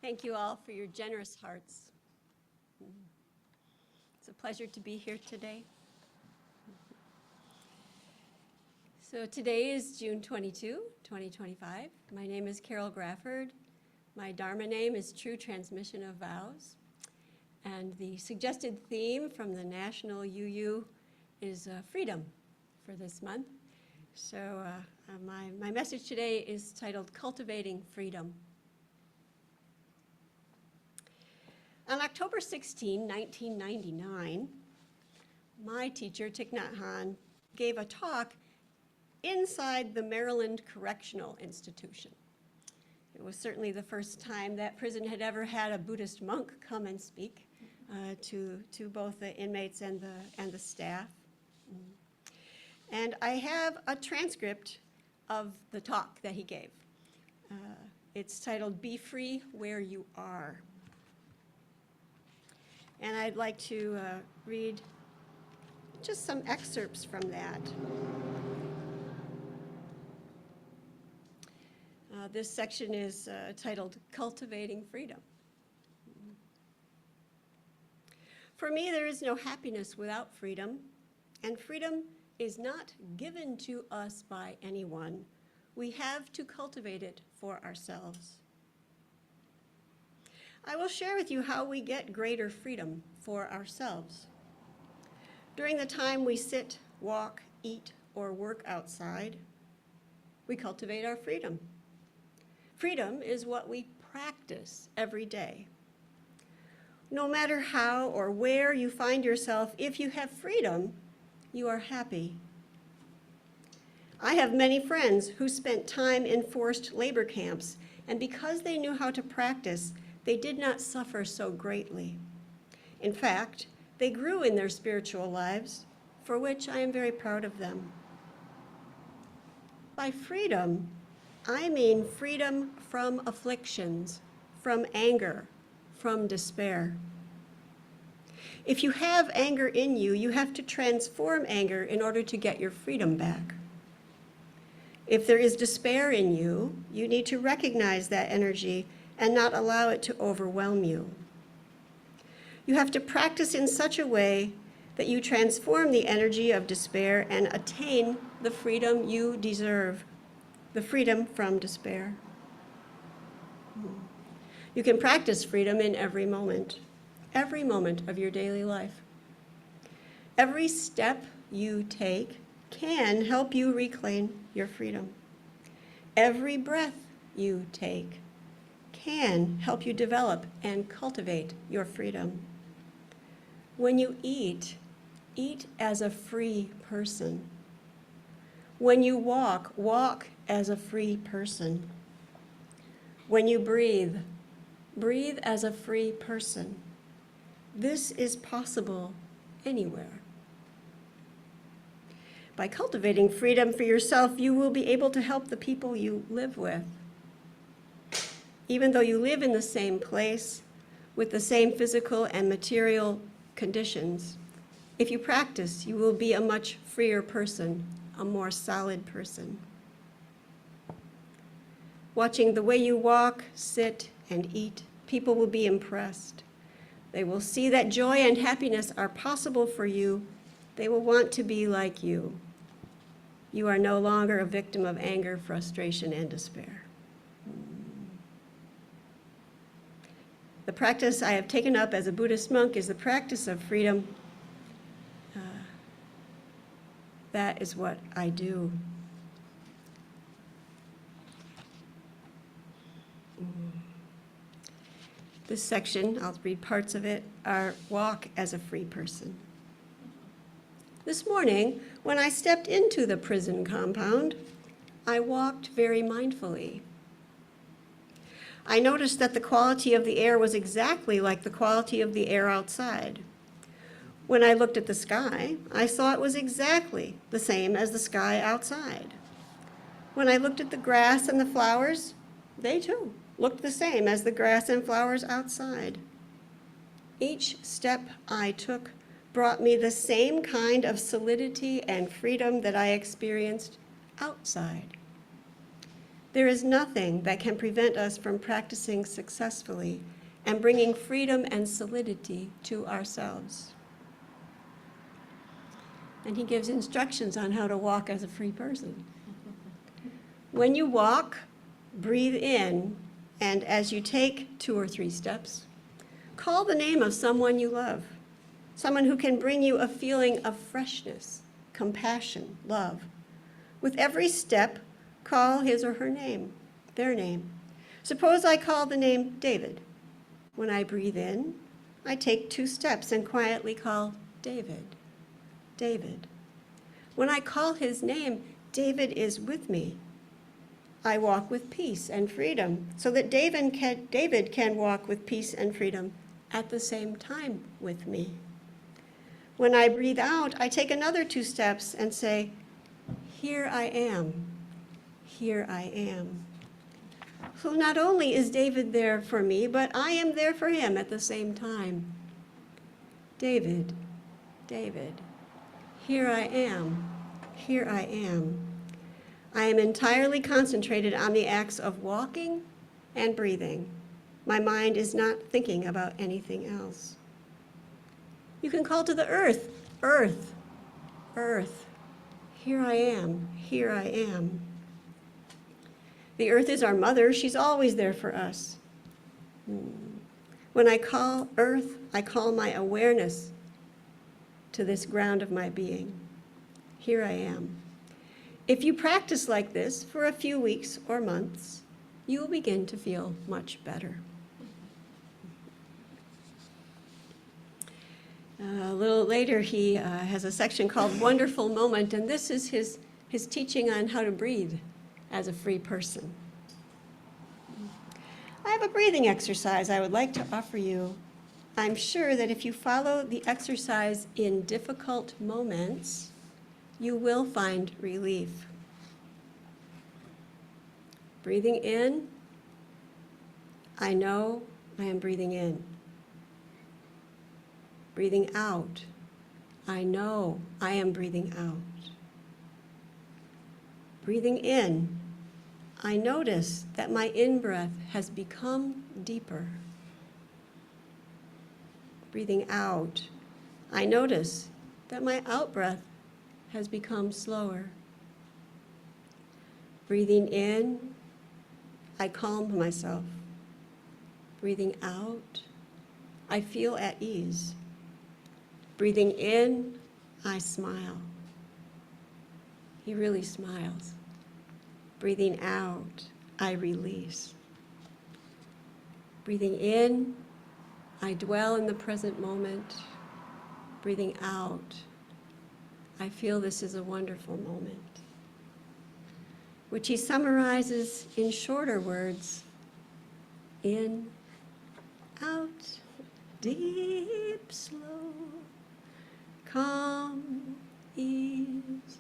Thank you all for your generous hearts. It's a pleasure to be here today. So today is June 22, 2025. My name is Carol Grafford. My Dharma name is True Transmission of Vows. And the suggested theme from the National UU is freedom for this month. So my message today is titled Cultivating Freedom. On October 16, 1999, my teacher, Thich Nhat Hanh, gave a talk inside the Maryland Correctional Institution. It was certainly the first time that prison had ever had a Buddhist monk come and speak to both the inmates and the staff. And I have a transcript of the talk that he gave. It's titled, Be Free Where You Are. And I'd like to read just some excerpts from that. This section is titled Cultivating Freedom. For me, there is no happiness without freedom, and freedom is not given to us by anyone. We have to cultivate it for ourselves. I will share with you how we get greater freedom for ourselves. During the time we sit, walk, eat, or work outside, we cultivate our freedom. Freedom is what we practice every day. No matter how or where you find yourself, if you have freedom, you are happy. I have many friends who spent time in forced labor camps, and because they knew how to practice, they did not suffer so greatly. In fact, they grew in their spiritual lives, for which I am very proud of them. By freedom, I mean freedom from afflictions, from anger, from despair. If you have anger in you, you have to transform anger in order to get your freedom back. If there is despair in you, you need to recognize that energy and not allow it to overwhelm you. You have to practice in such a way that you transform the energy of despair and attain the freedom you deserve, the freedom from despair. You can practice freedom in every moment of your daily life. Every step you take can help you reclaim your freedom. Every breath you take can help you develop and cultivate your freedom. When you eat, eat as a free person. When you walk, walk as a free person. When you breathe, breathe as a free person. This is possible anywhere. By cultivating freedom for yourself, you will be able to help the people you live with. Even though you live in the same place, with the same physical and material conditions, if you practice, you will be a much freer person, a more solid person. Watching the way you walk, sit, and eat, people will be impressed. They will see that joy and happiness are possible for you. They will want to be like you. You are no longer a victim of anger, frustration, and despair. The practice I have taken up as a Buddhist monk is the practice of freedom. That is what I do. This section, I'll read parts of it, are walk as a free person. This morning, when I stepped into the prison compound, I walked very mindfully. I noticed that the quality of the air was exactly like the quality of the air outside. When I looked at the sky, I saw it was exactly the same as the sky outside. When I looked at the grass and the flowers, they too looked the same as the grass and flowers outside. Each step I took brought me the same kind of solidity and freedom that I experienced outside. There is nothing that can prevent us from practicing successfully and bringing freedom and solidity to ourselves. And he gives instructions on how to walk as a free person. When you walk, breathe in, and as you take 2 or 3 steps, call the name of someone you love, someone who can bring you a feeling of freshness, compassion, love. With every step, call his or her name, their name. Suppose I call the name David. When I breathe in, I take 2 steps and quietly call David. David. When I call his name, David is with me. I walk with peace and freedom so that David can walk with peace and freedom at the same time with me. When I breathe out, I take another 2 steps and say, here I am, here I am. So not only is David there for me, but I am there for him at the same time. David, David, here I am, here I am. I am entirely concentrated on the acts of walking and breathing. My mind is not thinking about anything else. You can call to the earth, earth, earth. Here I am, here I am. The earth is our mother. She's always there for us. When I call earth, I call my awareness to this ground of my being. Here I am. If you practice like this for a few weeks or months, you will begin to feel much better. A little later, he has a section called Wonderful Moment, and this is his teaching on how to breathe as a free person. I have a breathing exercise I would like to offer you. I'm sure that if you follow the exercise in difficult moments, you will find relief. Breathing in, I know I am breathing in. Breathing out, I know I am breathing out. Breathing in, I notice that my in-breath has become deeper. Breathing out, I notice that my out-breath has become slower. Breathing in, I calm myself. Breathing out, I feel at ease. Breathing in, I smile. He really smiles. Breathing out, I release. Breathing in, I dwell in the present moment. Breathing out, I feel this is a wonderful moment, which he summarizes in shorter words. In, out, deep, slow, calm, ease,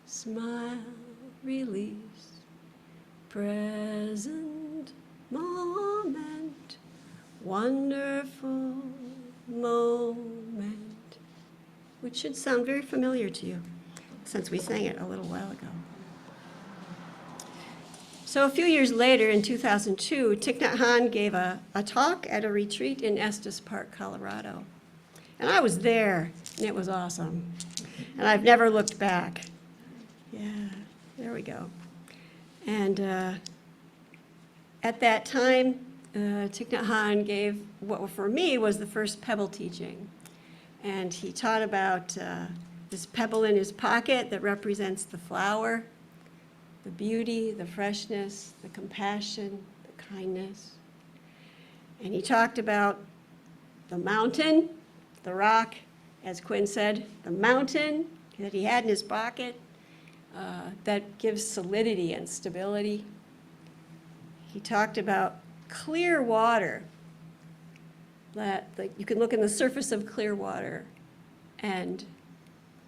smile, release, present moment, wonderful moment, which should sound very familiar to you since we sang it a little while ago. So a few years later, in 2002, Thich Nhat Hanh gave a talk at a retreat in Estes Park, Colorado. And I was there, and it was awesome. And I've never looked back. Yeah, there we go. And at that time, Thich Nhat Hanh gave what for me was the first pebble teaching. And he taught about this pebble in his pocket that represents the flower, the beauty, the freshness, the compassion, the kindness. And he talked about the mountain, the rock, as Quinn said, the mountain that he had in his pocket that gives solidity and stability. He talked about clear water, that you can look in the surface of clear water and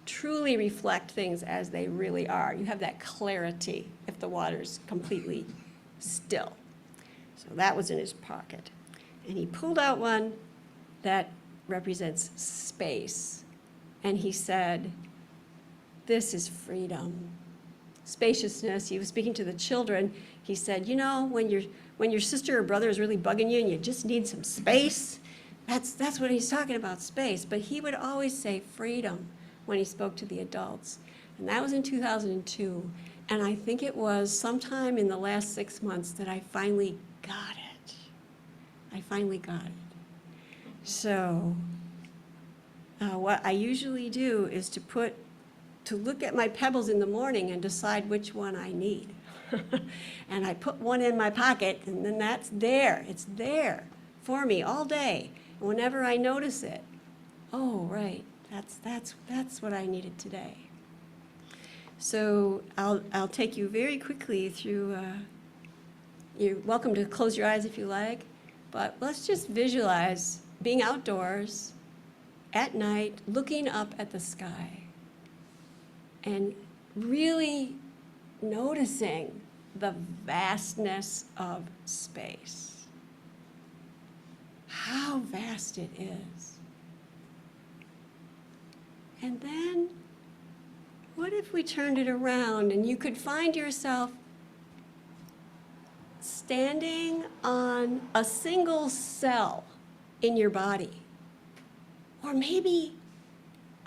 truly reflect things as they really are. You have that clarity if the water's completely still. So that was in his pocket. And he pulled out one that represents space. And he said, this is freedom. Spaciousness. He was speaking to the children. He said, you know, when your sister or brother is really bugging you and you just need some space, that's what he's talking about, space. But he would always say freedom when he spoke to the adults. And that was in 2002. And I think it was sometime in the last 6 months that I finally got it. I finally got it. So what I usually do is to look at my pebbles in the morning and decide which one I need. And I put one in my pocket, and then that's there. It's there for me all day. And whenever I notice it, oh, right, that's what I needed today. So I'll take you very quickly through, you're welcome to close your eyes if you like, but let's just visualize being outdoors at night, looking up at the sky, and really noticing the vastness of space. How vast it is. And then, what if we turned it around and you could find yourself standing on a single cell in your body, or maybe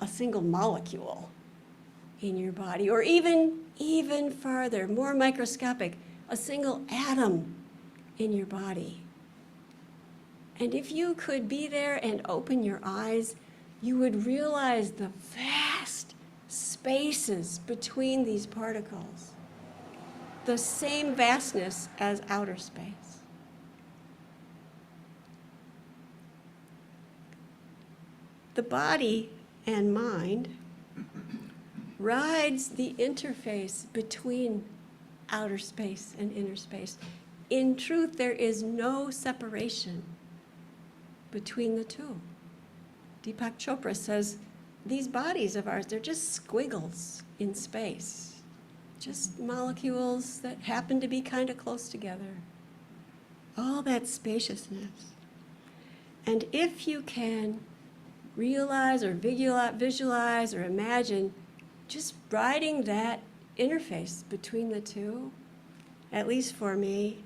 a single molecule in your body, or even farther, more microscopic, a single atom in your body. And if you could be there and open your eyes, you would realize the vast spaces between these particles, the same vastness as outer space. The body and mind rides the interface between outer space and inner space. In truth, there is no separation between the two. Deepak Chopra says, these bodies of ours, they're just squiggles in space, just molecules that happen to be kind of close together. All that spaciousness. And if you can realize or visualize or imagine just riding that interface between the two, at least for me,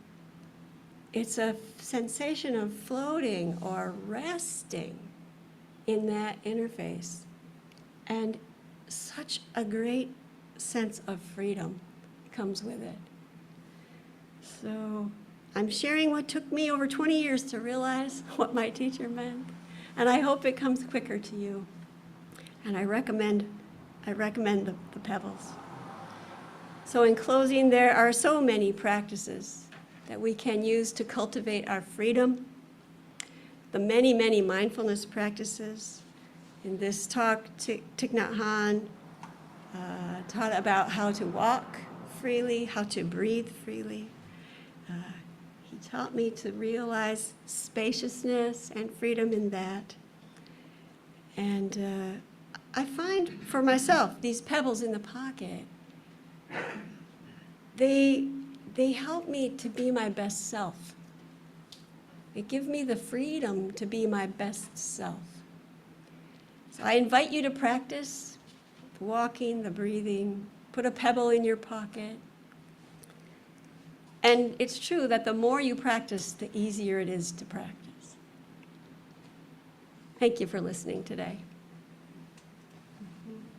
it's a sensation of floating or resting in that interface. And such a great sense of freedom comes with it. So I'm sharing what took me over 20 years to realize what my teacher meant. And I hope it comes quicker to you. And I recommend the pebbles. So in closing, there are so many practices that we can use to cultivate our freedom. The many, many mindfulness practices. In this talk, Thich Nhat Hanh taught about how to walk freely, how to breathe freely. He taught me to realize spaciousness and freedom in that. And I find for myself, these pebbles in the pocket, they help me to be my best self. They give me the freedom to be my best self. So I invite you to practice the walking, the breathing, put a pebble in your pocket. And it's true that the more you practice, the easier it is to practice. Thank you for listening today.